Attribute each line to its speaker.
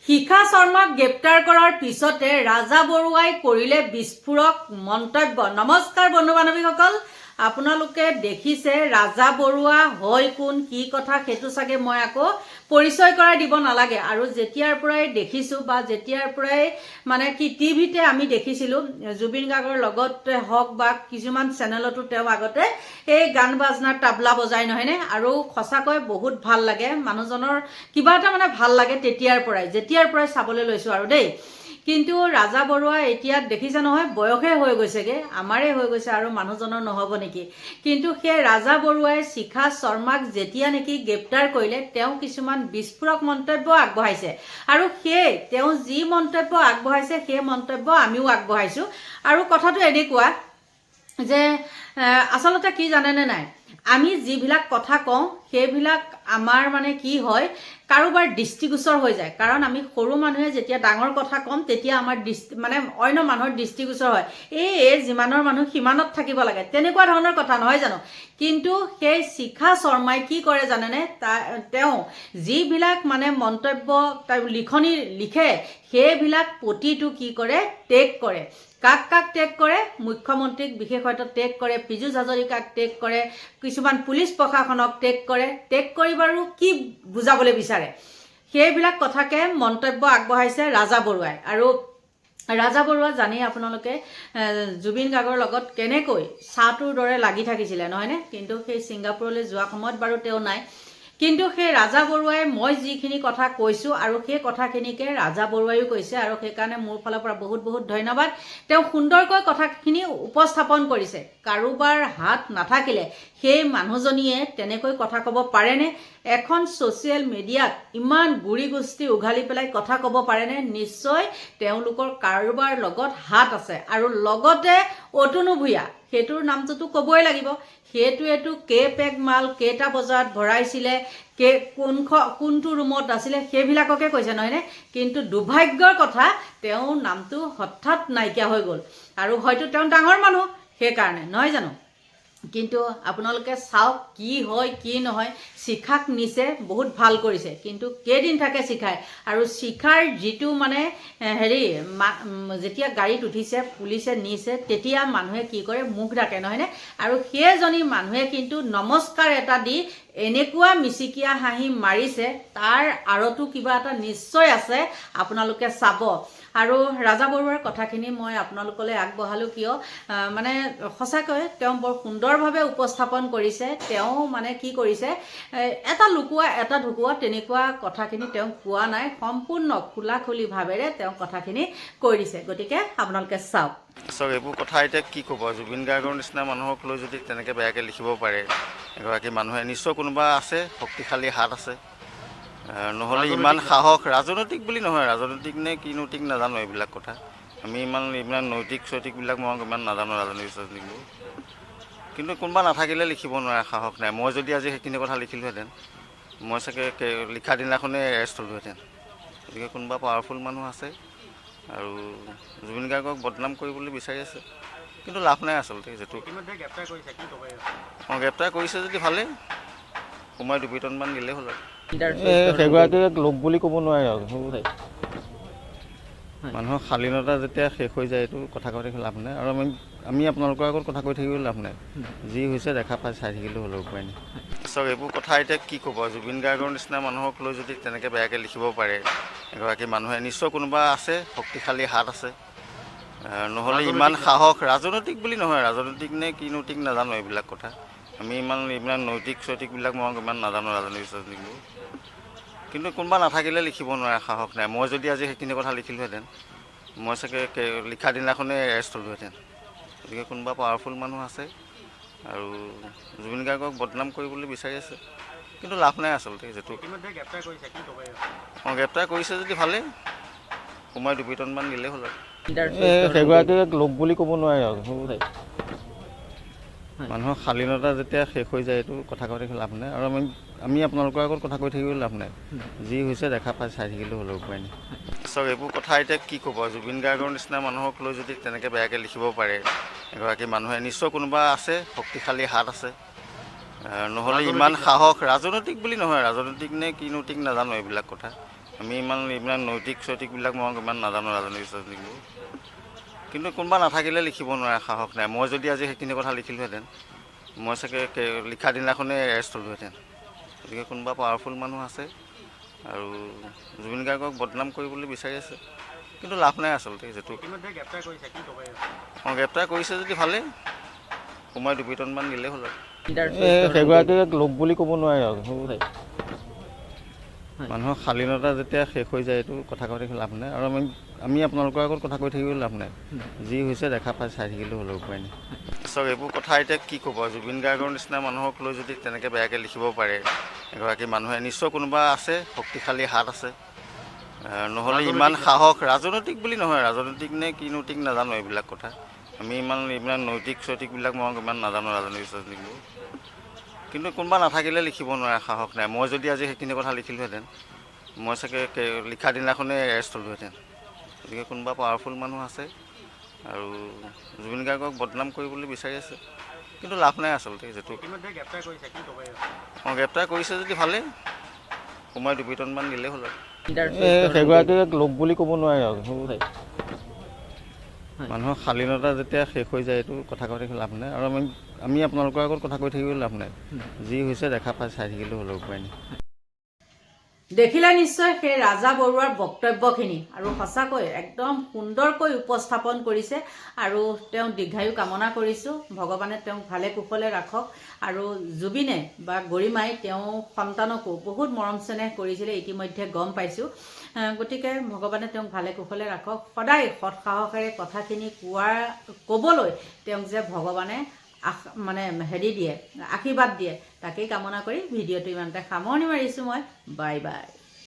Speaker 1: শিখা শৰ্মাক গ্ৰেপ্তাৰ কৰাৰ পিছতে ৰাজা বৰুৱাই কৰিলে বিস্ফোৰক মন্তব্য। নমস্কাৰ বন্ধু বান্ধৱীসকল, আপোনালোকে দেখিছে ৰাজা বৰুৱা হয় কোন, কি কথা সেইটো চাগে মই আকৌ পৰিচয় কৰাই দিব নালাগে। আৰু যেতিয়াৰ পৰাই দেখিছোঁ বা যেতিয়াৰ পৰাই মানে কি টিভিতে আমি দেখিছিলোঁ জুবিন গাৰ্গৰ লগত হওক বা কিছুমান চেনেলতো তেওঁ আগতে এই গান বাজনাৰ তাবলা বজাই নহয়নে, আৰু সঁচাকৈ বহুত ভাল লাগে মানুহজনৰ, কিবা এটা মানে ভাল লাগে যেতিয়াৰ পৰাই চাবলৈ লৈছোঁ আৰু দেই। কিন্তু ৰাজা বৰুৱা এতিয়া দেখিছে নহয়, বয়সে হৈ গৈছেগৈ, আমাৰে হৈ গৈছে আৰু মানুহজনৰ নহ'ব নেকি। কিন্তু সেই ৰাজা বৰুৱাই শিখা শৰ্মাক যেতিয়া নেকি গ্ৰেপ্তাৰ কৰিলে তেওঁ কিছুমান বিস্ফোৰক মন্তব্য আগবঢ়াইছে। আৰু সেই তেওঁ যি মন্তব্য আগবঢ়াইছে সেই মন্তব্য আমিও আগবঢ়াইছোঁ। আৰু কথাটো এনেকুৱা যে আচলতে কি জানেনে নাই, আমি যিবিলাক কথা কওঁ সেইবিলাক আমাৰ মানে কি হয়, কাৰোবাৰ দৃষ্টিগোচৰ হৈ যায়। কাৰণ আমি সৰু মানুহে যেতিয়া ডাঙৰ কথা ক'ম তেতিয়া আমাৰ মানে অন্য মানুহৰ দৃষ্টিগোচৰ হয়, এই যিমানৰ মানুহ সিমানত থাকিব লাগে, তেনেকুৱা ধৰণৰ কথা নহয় জানো। কিন্তু সেই শিখা শৰ্মাই কি কৰে জানেনে, তেওঁ যিবিলাক মানে মন্তব্য লিখনি লিখে সেইবিলাক প্ৰতিটো কি কৰে, টেগ কৰে। কাক টেগ কৰে? মুখ্যমন্ত্ৰীক বিশেষত টেগ কৰে, পীযুষ হাজৰিকাক টেগ কৰে, কিছুমান পুলিচ প্ৰশাসনক টেগ কৰে। টেগ কৰি বাৰু কি বুজাবলৈ বিচাৰে, সেইবিলাক কথাকে মন্তব্য আগবঢ়াইছে ৰাজা বৰুৱাই। আৰু ৰাজা বৰুৱা জানেই আপোনালোকে জুবিন গাৰ্গৰ লগত কেনেকৈ চাহটোৰ দৰে লাগি থাকিছিলে নহয়নে। কিন্তু সেই ছিংগাপুৰলৈ যোৱা সময়ত বাৰু তেওঁ নাই। কিন্তু সেই ৰাজা বৰুৱাই মই যিখিনি কথা কৈছোঁ আৰু সেই কথাখিনিকে ৰাজা বৰুৱাইও কৈছে, আৰু সেইকাৰণে মোৰ ফালৰ পৰা বহুত বহুত ধন্যবাদ। তেওঁ সুন্দৰকৈ কথাখিনি উপস্থাপন কৰিছে। কাৰোবাৰ হাত নাথাকিলে সেই মানুহজনীয়ে তেনেকৈ কথা ক'ব পাৰেনে? এখন ছ'চিয়েল মিডিয়াত ইমান গুৰি গোষ্ঠী উঘালি পেলাই কথা ক'ব পাৰেনে? নিশ্চয় তেওঁলোকৰ কাৰোবাৰ লগত হাত আছে। আৰু লগতে অতনু ভূঞা, সেইটোৰ নামটোতো ক'বই লাগিব। সেইটোৱেতো পেগ মাল কেইটা বজাত ভৰাইছিলে, কোনটো ৰুমত আছিলে সেইবিলাককে কৈছে নহয়নে। কিন্তু দুৰ্ভাগ্যৰ কথা তেওঁৰ নামটো হঠাৎ নাইকিয়া হৈ গ'ল। আৰু হয়তো তেওঁ ডাঙৰ মানুহ সেইকাৰণে নহয় জানো। কিন্তু আপোনালোকে চাওক কি হয় কি নহয়। শিখাক নিছে, বহুত ভাল কৰিছে, কিন্তু কেইদিন থাকে শিখাই। আৰু শিখাৰ যিটো মানে যেতিয়া গাড়ীত উঠিছে পুলিচে নিছে তেতিয়া মানুহে কি কৰে, মুখ ঢাকে নহয়নে। আৰু সেইজনী মানুহে কিন্তু নমস্কাৰ এটা দি এনেকুৱা মিচিকিয়া হাঁহি মাৰিছে, তাৰ আঁৰতো কিবা এটা নিশ্চয় আছে, আপোনালোকে চাব। আৰু ৰাজা বৰুৱাৰ কথাখিনি মই আপোনালোকলৈ আগবঢ়ালোঁ কিয়, মানে সঁচাকৈ তেওঁ বৰ সুন্দৰভাৱে উপস্থাপন কৰিছে। তেওঁ মানে কি কৰিছে, এটা লুকুৱা এটা ঢুকুৱা তেনেকুৱা কথাখিনি তেওঁ কোৱা নাই, সম্পূৰ্ণ খোলাখুলিভাৱেৰে তেওঁ কথাখিনি কৈ দিছে। গতিকে আপোনালোকে চাওক।
Speaker 2: এইবোৰ কথা এতিয়া কি ক'ব, জুবিন গাৰ্গৰ নিচিনা মানুহক লৈ যদি তেনেকৈ বেয়াকৈ লিখিব পাৰে এগৰাকী মানুহে, নিশ্চয় কোনোবা আছে, শক্তিশালী হাত আছে, নহ'লে ইমান সাহস। ৰাজনৈতিক বুলি নহয়, ৰাজনৈতিক নে কিনো ঠিক নাজানো এইবিলাক কথা। আমি ইমান নৈতিকবিলাক মই ইমান নাজানো ৰাজনৈতিকবোৰ। কিন্তু কোনোবা নাথাকিলে লিখিব নোৱাৰে, সাহস নাই। মই যদি আজি সেইখিনি কথা লিখিলোহেঁতেন মই চাগে লিখা দিনাখনেই এৰেষ্ট হ'লোহেঁতেন। গতিকে কোনোবা পাৱাৰফুল মানুহ আছে আৰু জুবিন গাৰ্গক বদনাম কৰিবলৈ বিচাৰি আছে, কিন্তু লাভ নাই আচলতে। যিটো গ্ৰেপ্তাৰ কৰিছে যদি ভালেই, সোমাই 2 পিটনমান দিলেই হ'ল আৰু। সেইগৰাকীক লোক বুলি ক'ব নোৱাৰে আৰু। মানুহৰ শালীনতা যেতিয়া শেষ হৈ যায় এইটো কথা কৈ থাকি লাভ নাই। আৰু আমি আপোনালোকৰ আগত কথা কৈ থাকিলেও লাভ নাই, যি হৈছে দেখা পাই চাই থাকিলেও হ'লেও উপায় নাই। এইবোৰ কথা এতিয়া কি ক'ব, জুবিন গাৰ্গৰ নিচিনা মানুহক লৈ যদি তেনেকৈ বেয়াকৈ লিখিব পাৰে এগৰাকী মানুহে, নিশ্চয় কোনোবা আছে, শক্তিশালী হাত আছে, নহ'লে ইমান সাহস। ৰাজনৈতিক বুলি নহয়, ৰাজনৈতিক নে কিনো ঠিক নাজানো এইবিলাক কথা। আমি ইমান নৈতিকবিলাক মই ইমান নাজানো ৰাজনৈতিকবোৰ। কিন্তু কোনোবা নাথাকিলে লিখিব নোৱাৰে, সাহস নাই। মই যদি আজি সেইখিনি কথা লিখিলোহেঁতেন মই চাগে লিখা দিনাখনেই এৰেষ্ট হ'লোহেঁতেন। গতিকে কোনোবা পাৱাৰফুল মানুহ আছে আৰু জুবিন গাৰ্গক বদনাম কৰিবলৈ বিচাৰি আছে, কিন্তু লাভ নাই আচলতে। যিটো গ্ৰেপ্তাৰ কৰিছে যদি ভালেই, সোমাই 2 পিটনমান দিলেই হ'ল আৰু। সেইগৰাকীক লোক বুলি ক'ব নোৱাৰে আৰু। মানুহৰ শালীনতা যেতিয়া শেষ হৈ যায় এইটো কথা কৈ থাকি লাভ নাই। আৰু আমি আপোনালোকৰ আগত কথা কৈ থাকিলেও লাভ নাই, যি হৈছে দেখা পাই চাই থাকিলেও হ'লেও উপায় নাই। এইবোৰ কথা এতিয়া কি ক'ব, জুবিন গাৰ্গৰ নিচিনা মানুহক লৈ যদি তেনেকৈ বেয়াকৈ লিখিব পাৰে এগৰাকী মানুহে, নিশ্চয় কোনোবা আছে, শক্তিশালী হাত আছে, নহ'লে ইমান সাহস। ৰাজনৈতিক বুলি নহয়, ৰাজনৈতিক নে কিনো ঠিক নাজানো এইবিলাক কথা। আমি ইমান নৈতিক চৈতিকবিলাক মই ইমান নাজানো ৰাজনৈতিক চৈতিকবোৰ, কিন্তু কোনোবা নাথাকিলে লিখিব নোৱাৰে, সাহস নাই। মই যদি আজি সেইখিনি কথা লিখিলোহেঁতেন, মই চাগে লিখা দিনাখনেই এৰেষ্ট হ'লোহেঁতেন। গতিকে কোনোবা পাৱাৰফুল মানুহ আছে আৰু জুবিন গাৰ্গক বদনাম কৰিবলৈ বিচাৰি আছে, কিন্তু লাভ নাই আচলতে। যিটো গ্ৰেপ্তাৰ কৰিছে যদি ভালেই, সময় 2 পিটনমান দিলেই হ'ল আৰু সেইগৰাকীক লোক বুলি ক'ব নোৱাৰে আৰু মানুহৰ শালীনতা যেতিয়া শেষ হৈ যায়, এইটো কথা কৈ থাকি লাভ নাই। আৰু আমি আপোনালোকৰ আগত কথা কৈ থাকিবলৈ লাভ নাই। যি হৈছে দেখা পাই চাই থাকিলেও হ'লেও উপায় নাই। চাওক, এইবোৰ কথা এতিয়া কি ক'ব, জুবিন গাৰ্গৰ নিচিনা মানুহক লৈ যদি তেনেকৈ বেয়াকৈ লিখিব পাৰে এগৰাকী মানুহে, নিশ্চয় কোনোবা আছে, শক্তিশালী হাত আছে, নহ'লে ইমান সাহস। ৰাজনৈতিক বুলি নহয়, ৰাজনৈতিক নে কি নৈতিক নাজানো এইবিলাক কথা। আমি ইমান নৈতিক চৈতিকবিলাক মই ইমান নাজানো ৰাজনৈতিক চৈতিকবোৰ, কিন্তু কোনোবা নাথাকিলে লিখিব নোৱাৰে, সাহস নাই। মই যদি আজি সেইখিনি কথা লিখিলোহেঁতেন, মই চাগে লিখা দিনাখনেই এৰেষ্ট হ'লোহেঁতেন। গতিকে কোনোবা পাৱাৰফুল মানুহ আছে আৰু জুবিন গাৰ্গক বদনাম কৰিবলৈ বিচাৰি আছে, কিন্তু লাভ নাই আচলতে। যিটো গ্ৰেপ্তাৰ কৰিছে যদি ভালেই, সময় 2 পিটনমান দিলেই হ'ল আৰু সেইগৰাকীক লোক বুলি ক'ব নোৱাৰে আৰু মানুহৰ শালীনতা যেতিয়া শেষ হৈ যায়, এইটো কথা কৈ থাকি লাভ নাই। আৰু আমি আপোনালোকৰ আগত কথা কৈ থাকিবলৈ লাভ নাই। যি হৈছে দেখা পাই চাই থাকিলেও হ'লেও উপায় নাই।
Speaker 1: দেখিলে নিশ্চয় সেই ৰাজা বৰুৱাৰ বক্তব্যখিনি, আৰু সঁচাকৈ একদম সুন্দৰকৈ উপস্থাপন কৰিছে। আৰু তেওঁ দীৰ্ঘায়ু কামনা কৰিছোঁ, ভগৱানে তেওঁক ভালে কুশলে ৰাখক। আৰু জুবিনে বা গৰিমাই তেওঁ সন্তানকো বহুত মৰম চেনেহ কৰিছিলে, ইতিমধ্যে গম পাইছোঁ। গতিকে ভগৱানে তেওঁক ভালে কুশলে ৰাখক। সদায় সৎ সাহসেৰে কথাখিনি ক'বলৈ তেওঁক যে ভগৱানে দিয়ে, আশীৰ্বাদ দিয়ে, তাকেই কামনা কৰি ভিডিঅ'টো ইমানতে সামৰণি মাৰিছোঁ মই। Bye bye.